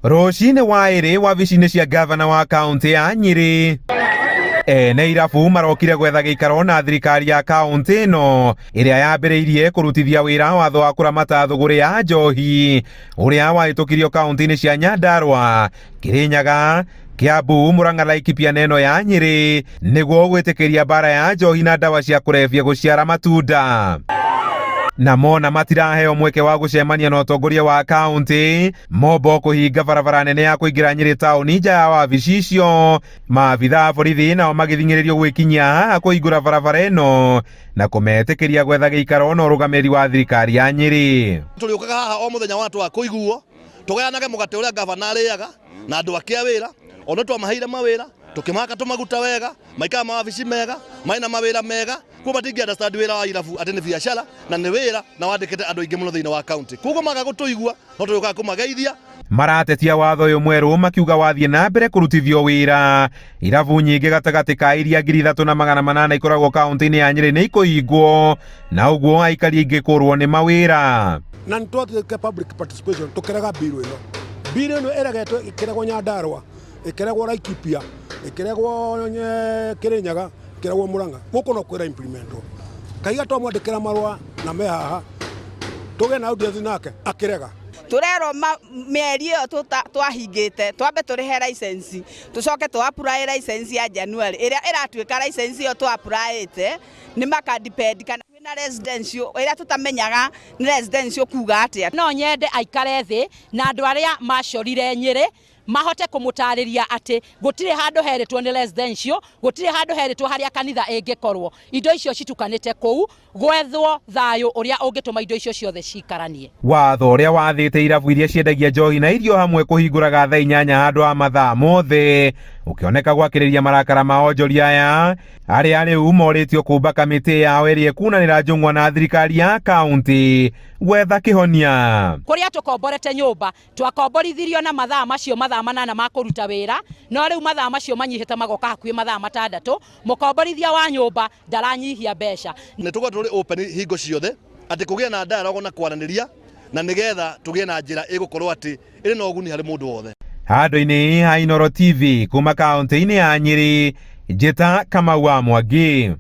Rũcinĩ wa ĩrĩ wabici-inĩ cia gavana wa kaunti ya Nyeri, ene irabu marokire gwetha gĩikaro na thirikari ya kaunti ĩno ĩrĩa yambĩrĩirie kũrutithia wĩra watho wa kũramata thũgũrĩ ya njohi ũrĩa wahĩtũkirio kaunti-inĩ cia Nyandarua, Kirinyaga, Kiambu, Murang'a, Laikipia na ĩno ya Nyeri nĩguo gwĩtĩkĩria mbara ya njohi na ndawa cia kũrebia gũciara matunda. Na mona matiraheo mweke wa gũcemania na ũtongoria wa kaunti, mombo kũhinga barabara nene ya kũingĩra Nyeri taũni nja ya wabici icio, maabitha a borithi nao magĩthing'ĩrĩrio gwĩkinyia haha kũhingũra barabara ĩno na kũmetĩkĩria gwetha gĩikaro na ũrũgamĩrĩri wa thirikari ya Nyeri. Tũrĩũkaga haha o mũthenya wa twa kũiguo tũgayanage mũgate ũrĩa gavana arĩaga na andũ ake a wĩra, ona twamaheire mawĩra tukimaka tumaguta wega maikara mawabici mega maina mawĩra mega kwa matingi understand wĩra wa irabu atĩ nĩ biacara na nĩ wĩra na wandĩkĩte andũ aingĩ mũno thĩinĩ wa kaunti, koguo maga gũtũigua no tũrĩũkaga kũmageithia. Maratetia watho ũyũ mwerũ makiuga wathiĩ na mbere kũrutithio wĩra, irabu nyingĩ gatagatĩ ka iria 3,800 ikoragwo kaunti-inĩ ya Nyeri nĩ ikũhingwo na ũguo aikari aingĩ kũrwo nĩ mawĩra. Na nĩtwatĩte public participation tũkĩrega bill ĩno ĩregetwo ĩkĩregwo Nyandarua, ĩkĩregwo Laikipia, ĩkĩregwo Kirinyaga, ĩkĩregwo Murang'a, gũkũ no kwĩra implementwo. Kaiga twamwandĩkĩra marũa na me haha tũgĩe na audience nake akĩrega. Turero mĩeri ĩyo twahingĩte twambe tũrĩhe license tũcoke tũ apply license ya January ĩrĩa ĩratuĩka license ĩyo tũ applyĩte nĩ makadepend kana na residential ĩrĩa tũtamenyaga nĩ residential kuga atĩa. No nyende aikare thĩ na andũ arĩa macorire Nyeri mahote kũmũtarĩria atĩ gũtirĩ handũ heritwo nĩ residential, gũtirĩ handũ heritwo harĩa kanitha ĩngĩkorwo, indo icio citukanĩte kũu, gwethwo thayũ ũrĩa ũngĩtũma indo icio ciothe cikaranie. Watho ũrĩa wathĩte irabu iria ciendagia njohi na irio hamwe kũhingũraga thaa 8 handũ ha mathaa mothe, ũkĩoneka gwakĩrĩria marakara ma onjoria aya arĩa rĩu morĩtio kũmba kamĩtĩ yao ĩrĩa kunanĩra njũng'wa na thirikari ya kaunti gwetha kĩhonia. Kũrĩa tũkomborete nyũmba twakomborithirio na mathaa macio mathaa 8 ma kũruta wĩra, no rĩu mathaa macio manyihĩte magoka hakuhĩ mathaa 6, mũkomborithia wa nyũmba ndaranyihia mbeca. Nĩ tũkorwo tũrĩ open hingo ciothe atĩ kũgĩa na dialogue na kwaranĩria na nĩgetha tũgĩe na njĩra ĩgũkorwo atĩ ĩrĩ na ũguni harĩ mũndũ wothe. Handũ-inĩ ha Inooro TV kuma kaunti-inĩ ya Nyeri, njĩta Kamau wa Mwangi.